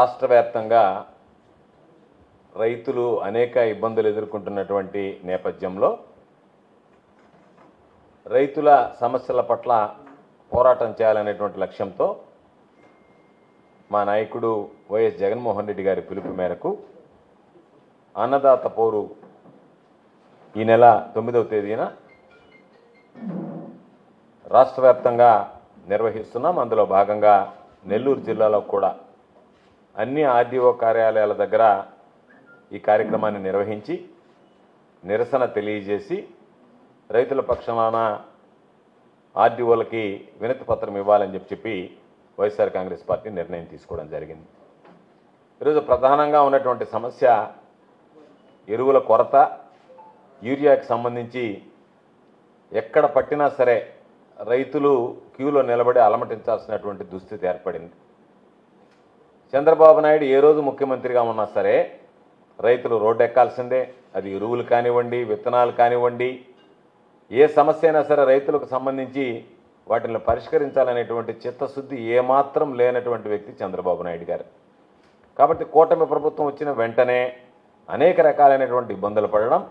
రాష్ట్ర వ్యాప్తంగా రైతులు అనేక ఇబ్బందులు ఎదుర్కొంటున్నటువంటి నేపథ్యంలో రైతుల సమస్యల పట్ల పోరాటం చేయాలనేటువంటి లక్ష్యంతో మా నాయకుడు వైఎస్ జగన్మోహన్ రెడ్డి గారి పిలుపు మేరకు అన్నదాత పోరు ఈ నెల 9వ తేదీన రాష్ట్ర వ్యాప్తంగా నిర్వహిస్తున్నాం. అందులో భాగంగా నెల్లూరు జిల్లాలో కూడా అన్ని ఆర్డీఓ కార్యాలయాల దగ్గర ఈ కార్యక్రమాన్ని నిర్వహించి నిరసన తెలియజేసి రైతుల పక్షాన ఆర్డీఓలకి వినతి పత్రం ఇవ్వాలని చెప్పి వైఎస్ఆర్ కాంగ్రెస్ పార్టీ నిర్ణయం తీసుకోవడం జరిగింది. ఈరోజు ప్రధానంగా ఉన్నటువంటి సమస్య ఎరువుల కొరత, యూరియాకి సంబంధించి ఎక్కడ పట్టినా సరే రైతులు క్యూలో నిలబడి అలమటించాల్సినటువంటి దుస్థితి ఏర్పడింది. చంద్రబాబు నాయుడు ఏ రోజు ముఖ్యమంత్రిగా ఉన్నా సరే రైతులు రోడ్డు ఎక్కాల్సిందే. అది ఎరువులు కానివ్వండి, విత్తనాలు కానివ్వండి, ఏ సమస్య అయినా సరే రైతులకు సంబంధించి వాటిని పరిష్కరించాలనేటువంటి చిత్తశుద్ధి ఏమాత్రం లేనటువంటి వ్యక్తి చంద్రబాబు నాయుడు గారు. కాబట్టి కూటమి ప్రభుత్వం వచ్చిన వెంటనే అనేక రకాలైనటువంటి ఇబ్బందులు పడడం,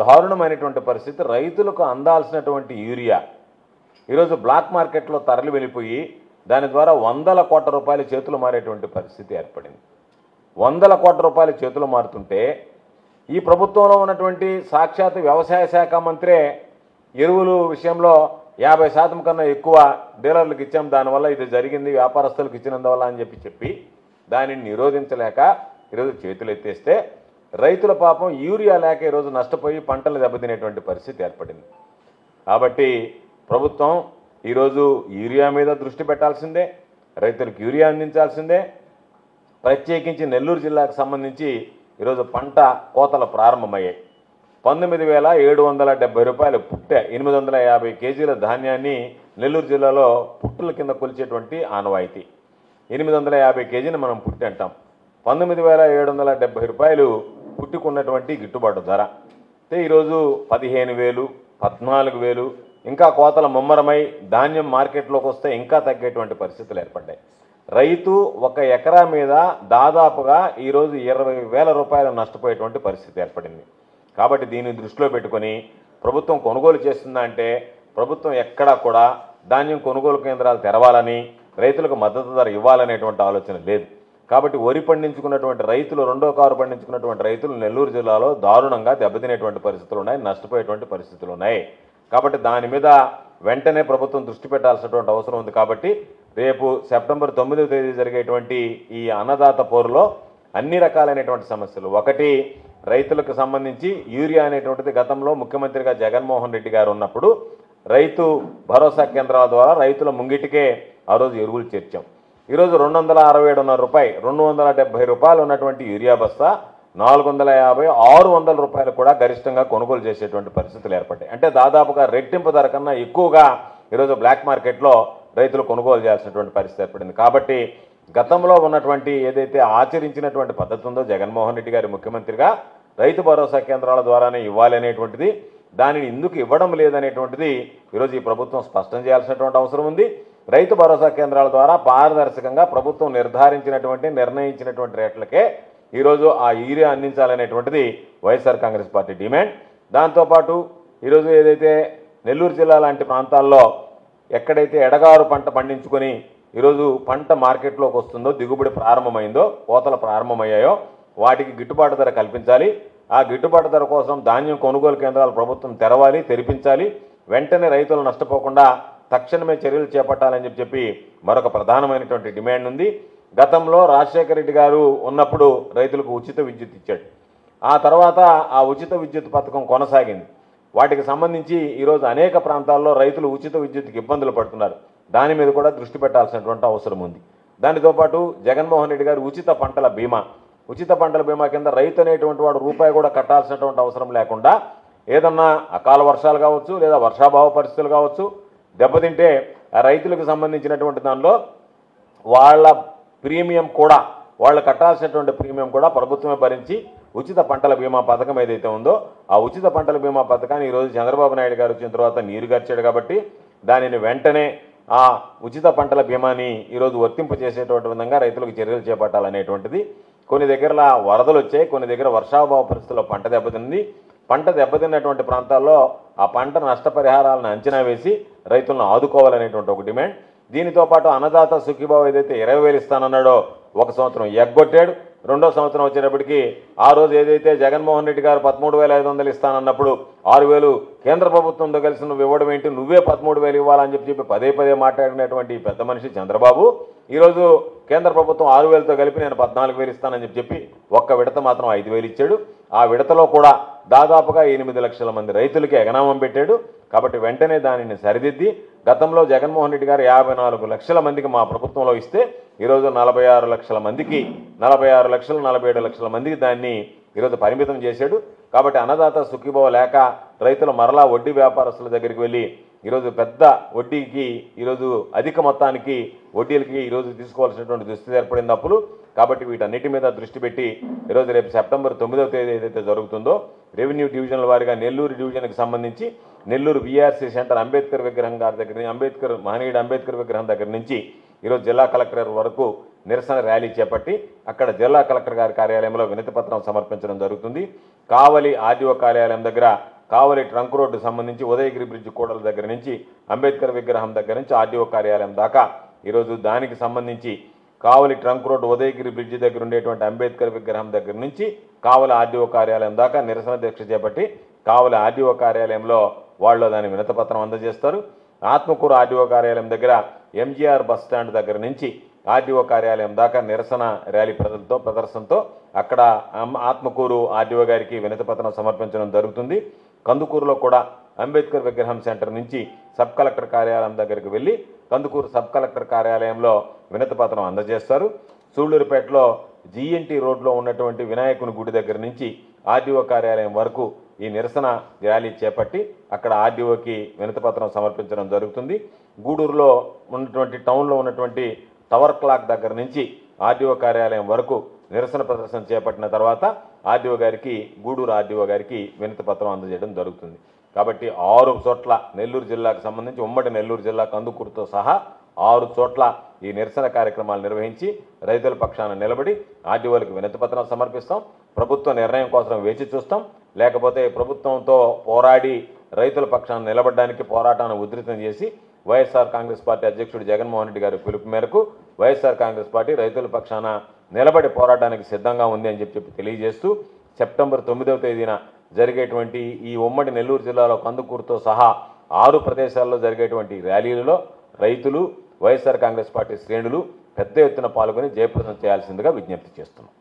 దారుణమైనటువంటి పరిస్థితి. రైతులకు అందాల్సినటువంటి యూరియా ఈరోజు బ్లాక్ మార్కెట్లో తరలి వెళ్ళిపోయి దాని ద్వారా 100 కోట్ల రూపాయలు చేతులు మారేటువంటి పరిస్థితి ఏర్పడింది. 100 కోట్ల రూపాయలు చేతులు మారుతుంటే ఈ ప్రభుత్వంలో ఉన్నటువంటి సాక్షాత్ వ్యవసాయ శాఖ మంత్రే ఎరువులు విషయంలో 50% కన్నా ఎక్కువ డీలర్లకు ఇచ్చాం, దానివల్ల ఇది జరిగింది, వ్యాపారస్తులకు ఇచ్చినందువల్ల అని చెప్పి దానిని నిరోధించలేక ఈరోజు చేతులు ఎత్తేస్తే రైతుల పాపం యూరియా లేక ఈరోజు నష్టపోయి పంటలు దెబ్బతినేటువంటి పరిస్థితి ఏర్పడింది. కాబట్టి ప్రభుత్వం ఈరోజు యూరియా మీద దృష్టి పెట్టాల్సిందే, రైతులకు యూరియా అందించాల్సిందే. ప్రత్యేకించి నెల్లూరు జిల్లాకు సంబంధించి ఈరోజు పంట కోతలు ప్రారంభమయ్యాయి. 19,770 రూపాయలు పుట్టె 850 కేజీల ధాన్యాన్ని నెల్లూరు జిల్లాలో పుట్టుల కింద కొలిచేటువంటి ఆనవాయితీ. 850 కేజీని మనం పుట్టి అంటాం. 19,770 రూపాయలు పుట్టుకున్నటువంటి గిట్టుబాటు ధర. అయితే ఈరోజు 15,000, 14,000 ఇంకా కోతల ముమ్మరమై ధాన్యం మార్కెట్లోకి వస్తే ఇంకా తగ్గేటువంటి పరిస్థితులు ఏర్పడ్డాయి. రైతు ఒక ఎకరా మీద దాదాపుగా ఈరోజు 20,000 రూపాయలు నష్టపోయేటువంటి పరిస్థితి ఏర్పడింది. కాబట్టి దీన్ని దృష్టిలో పెట్టుకొని ప్రభుత్వం కొనుగోలు చేస్తుందంటే ప్రభుత్వం ఎక్కడా కూడా ధాన్యం కొనుగోలు కేంద్రాలు తెరవాలని, రైతులకు మద్దతు ధర ఇవ్వాలనేటువంటి ఆలోచన లేదు. కాబట్టి వరి పండించుకున్నటువంటి రైతులు, రెండో కారు పండించుకున్నటువంటి రైతులు నెల్లూరు జిల్లాలో దారుణంగా దెబ్బతినేటువంటి పరిస్థితులు ఉన్నాయి, నష్టపోయేటువంటి పరిస్థితులు ఉన్నాయి. కాబట్టి దాని మీద వెంటనే ప్రభుత్వం దృష్టి పెట్టాల్సినటువంటి అవసరం ఉంది. కాబట్టి రేపు సెప్టెంబర్ 9వ తేదీ జరిగేటువంటి ఈ అన్నదాత పోరులో అన్ని రకాలైనటువంటి సమస్యలు, ఒకటి రైతులకు సంబంధించి యూరియా అనేటువంటిది గతంలో ముఖ్యమంత్రిగా జగన్మోహన్ రెడ్డి గారు ఉన్నప్పుడు రైతు భరోసా కేంద్రాల ద్వారా రైతుల ముంగిటికే ఆ రోజు ఎరువులు చేర్చాం. ఈరోజు 267.5 రూపాయలు, 270 రూపాయలు ఉన్నటువంటి యూరియా బస్తా 450, 600 రూపాయలు కూడా గరిష్టంగా కొనుగోలు చేసేటువంటి పరిస్థితులు ఏర్పడ్డాయి. అంటే దాదాపుగా రెట్టింపు ధర కన్నా ఎక్కువగా ఈరోజు బ్లాక్ మార్కెట్లో రైతులు కొనుగోలు చేయాల్సినటువంటి పరిస్థితి ఏర్పడింది. కాబట్టి గతంలో ఉన్నటువంటి ఏదైతే ఆచరించినటువంటి పద్ధతి ఉందో జగన్మోహన్ రెడ్డి గారి ముఖ్యమంత్రిగా రైతు భరోసా కేంద్రాల ద్వారానే ఇవ్వాలి అనేటువంటిది, దానిని ఎందుకు ఇవ్వడం లేదనేటువంటిది ఈరోజు ఈ ప్రభుత్వం స్పష్టం చేయాల్సినటువంటి అవసరం ఉంది. రైతు భరోసా కేంద్రాల ద్వారా పారదర్శకంగా ప్రభుత్వం నిర్ణయించినటువంటి రేట్లకే ఈరోజు ఆ యూరియా అందించాలనేటువంటిది వైఎస్ఆర్ కాంగ్రెస్ పార్టీ డిమాండ్. దాంతోపాటు ఈరోజు ఏదైతే నెల్లూరు జిల్లా లాంటి ప్రాంతాల్లో ఎక్కడైతే ఎడగారు పంట పండించుకొని ఈరోజు పంట మార్కెట్లోకి వస్తుందో, దిగుబడి ప్రారంభమైందో, కోతలు ప్రారంభమయ్యాయో వాటికి గిట్టుబాటు ధర కల్పించాలి. ఆ గిట్టుబాటు ధర కోసం ధాన్యం కొనుగోలు కేంద్రాలు ప్రభుత్వం తెరిపించాలి. వెంటనే రైతులు నష్టపోకుండా తక్షణమే చర్యలు చేపట్టాలని చెప్పి మరొక ప్రధానమైనటువంటి డిమాండ్ ఉంది. గతంలో రాజశేఖర రెడ్డి గారు ఉన్నప్పుడు రైతులకు ఉచిత విద్యుత్ ఇచ్చాడు. ఆ తర్వాత ఆ ఉచిత విద్యుత్ పథకం కొనసాగింది. వాటికి సంబంధించి ఈరోజు అనేక ప్రాంతాల్లో రైతులు ఉచిత విద్యుత్కి ఇబ్బందులు పడుతున్నారు. దాని మీద కూడా దృష్టి పెట్టాల్సినటువంటి అవసరం ఉంది. దానితో పాటు జగన్మోహన్ రెడ్డి గారు ఉచిత పంటల బీమా కింద రైతు అనేటువంటి వాడు రూపాయి కూడా కట్టాల్సినటువంటి అవసరం లేకుండా ఏదన్నా అకాల వర్షాలు కావచ్చు, లేదా వర్షాభావ పరిస్థితులు కావచ్చు, దెబ్బతింటే ఆ రైతులకు సంబంధించినటువంటి దానిలో వాళ్ళ ప్రీమియం కూడా, వాళ్ళు కట్టాల్సినటువంటి ప్రీమియం కూడా ప్రభుత్వమే భరించి ఉచిత పంటల బీమా పథకం ఏదైతే ఉందో ఆ ఉచిత పంటల బీమా పథకాన్ని ఈరోజు చంద్రబాబు నాయుడు గారు వచ్చిన తర్వాత నీరుగార్చాడు. కాబట్టి దానిని వెంటనే ఆ ఉచిత పంటల బీమాని ఈరోజు వర్తింపు చేసేటువంటి విధంగా రైతులకు చర్యలు చేపట్టాలనేటువంటిది. కొన్ని దగ్గర వరదలు వచ్చాయి, కొన్ని దగ్గర వర్షాభావ పరిస్థితుల్లో పంట దెబ్బతింది. పంట దెబ్బతిన్నటువంటి ప్రాంతాల్లో ఆ పంట నష్టపరిహారాలను అంచనా వేసి రైతులను ఆదుకోవాలనేటువంటి ఒక డిమాండ్. దీనితో పాటు అన్నదాత సుఖీభావ ఏదైతే 20,000 ఇస్తానన్నాడో ఒక సంవత్సరం ఎగ్గొట్టాడు. రెండో సంవత్సరం వచ్చేటప్పటికి ఆ రోజు ఏదైతే జగన్మోహన్ రెడ్డి గారు 13,500 ఇస్తానన్నప్పుడు 6,000 కేంద్ర ప్రభుత్వంతో కలిసి నువ్వు ఇవ్వడం ఏంటి, నువ్వే 13,000 ఇవ్వాలని చెప్పి పదే పదే మాట్లాడినటువంటి పెద్ద మనిషి చంద్రబాబు ఈరోజు కేంద్ర ప్రభుత్వం 6,000తో కలిపి నేను 14,000 ఇస్తానని చెప్పి ఒక్క విడత మాత్రం 5,000 ఇచ్చాడు. ఆ విడతలో కూడా దాదాపుగా 8 లక్షల మంది రైతులకి ఎగనామం పెట్టాడు. కాబట్టి వెంటనే దానిని సరిదిద్ది గతంలో జగన్మోహన్ రెడ్డి గారు 54 లక్షల మందికి మా ప్రభుత్వంలో ఇస్తే ఈరోజు 46 లక్షల మందికి 46 లక్షలు 47 లక్షల మందికి దాన్ని ఈరోజు పరిమితం చేశాడు. కాబట్టి అన్నదాత సుఖీభావ లేక రైతులు మరలా వడ్డీ వ్యాపారస్తుల దగ్గరికి వెళ్ళి ఈరోజు పెద్ద వడ్డీకి ఈరోజు అధిక మొత్తానికి వడ్డీలకి ఈరోజు తీసుకోవాల్సినటువంటి దుస్థితి ఏర్పడింది అప్పులు. కాబట్టి వీటన్నిటి మీద దృష్టి పెట్టి ఈరోజు రేపు సెప్టెంబర్ 9వ తేదీ ఏదైతే జరుగుతుందో రెవెన్యూ డివిజన్ల వారిగా నెల్లూరు డివిజన్కి సంబంధించి నెల్లూరు వీఆర్సీ సెంటర్ అంబేద్కర్ విగ్రహం గారి దగ్గర నుంచి మహనీయుడు అంబేద్కర్ విగ్రహం దగ్గర నుంచి ఈరోజు జిల్లా కలెక్టర్ వరకు నిరసన ర్యాలీ చేపట్టి అక్కడ జిల్లా కలెక్టర్ గారి కార్యాలయంలో వినతిపత్రం సమర్పించడం జరుగుతుంది. కావలి ఆర్డీఓ కార్యాలయం దగ్గర కావలి ట్రంక్ రోడ్డు సంబంధించి ఉదయగిరి బ్రిడ్జ్ కూడల దగ్గర నుంచి అంబేద్కర్ విగ్రహం దగ్గర నుంచి ఆర్డీఓ కార్యాలయం దాకా ఈరోజు దానికి సంబంధించి కావలి ట్రంక్ రోడ్డు ఉదయగిరి బ్రిడ్జి దగ్గర ఉండేటువంటి అంబేద్కర్ విగ్రహం దగ్గర నుంచి కావలి ఆర్డీఓ కార్యాలయం దాకా నిరసన దీక్ష చేపట్టి కావలి ఆర్డీఓ కార్యాలయంలో వాళ్ళు దాని వినతిపత్రం అందజేస్తారు. ఆత్మకూరు ఆర్డీఓ కార్యాలయం దగ్గర ఎంజీఆర్ బస్ స్టాండ్ దగ్గర నుంచి ఆర్డీఓ కార్యాలయం దాకా నిరసన ర్యాలీ ప్రదర్శనతో అక్కడ ఆత్మకూరు ఆర్డీఓ గారికి వినతిపత్రం సమర్పించడం జరుగుతుంది. కందుకూరులో కూడా అంబేద్కర్ విగ్రహం సెంటర్ నుంచి సబ్ కలెక్టర్ కార్యాలయం దగ్గరికి వెళ్ళి కందుకూరు సబ్ కలెక్టర్ కార్యాలయంలో వినతిపత్రం అందజేస్తారు. సూళ్లూరుపేటలో జీఎన్టీ రోడ్లో ఉన్నటువంటి వినాయకుని గుడి దగ్గర నుంచి ఆర్డీఓ కార్యాలయం వరకు ఈ నిరసన ర్యాలీ చేపట్టి అక్కడ ఆర్డీఓకి వినతిపత్రం సమర్పించడం జరుగుతుంది. గూడూరులో ఉన్నటువంటి టౌన్లో ఉన్నటువంటి టవర్ క్లాక్ దగ్గర నుంచి ఆర్డీఓ కార్యాలయం వరకు నిరసన ప్రదర్శన చేపట్టిన తర్వాత ఆర్డీఓ గారికి గూడూరు ఆర్డీఓ గారికి వినతిపత్రం అందజేయడం జరుగుతుంది. కాబట్టి 6 చోట్ల నెల్లూరు జిల్లాకు సంబంధించి ఉమ్మడి నెల్లూరు జిల్లా కందుకూరుతో సహా 6 చోట్ల ఈ నిరసన కార్యక్రమాలు నిర్వహించి రైతుల పక్షాన నిలబడి ఆర్డీఓలకు వినతిపత్రాలు సమర్పిస్తాం. ప్రభుత్వ నిర్ణయం కోసం వేచి చూస్తాం. లేకపోతే ప్రభుత్వంతో పోరాడి రైతుల పక్షాన నిలబడడానికి పోరాటాన్ని ఉధృతం చేసి వైఎస్ఆర్ కాంగ్రెస్ పార్టీ అధ్యక్షుడు జగన్మోహన్ రెడ్డి గారి పిలుపు మేరకు వైఎస్ఆర్ కాంగ్రెస్ పార్టీ రైతుల పక్షాన నిలబడి పోరాటానికి సిద్ధంగా ఉంది అని చెప్పి తెలియజేస్తూ సెప్టెంబర్ 9వ తేదీన జరిగేటువంటి ఈ ఉమ్మడి నెల్లూరు జిల్లాలో కందుకూరుతో సహా 6 ప్రదేశాల్లో జరిగేటువంటి ర్యాలీలలో రైతులు వైఎస్ఆర్ కాంగ్రెస్ పార్టీ శ్రేణులు పెద్ద ఎత్తున పాల్గొని జయప్రదం చేయాల్సిందిగా విజ్ఞప్తి చేస్తున్నాం.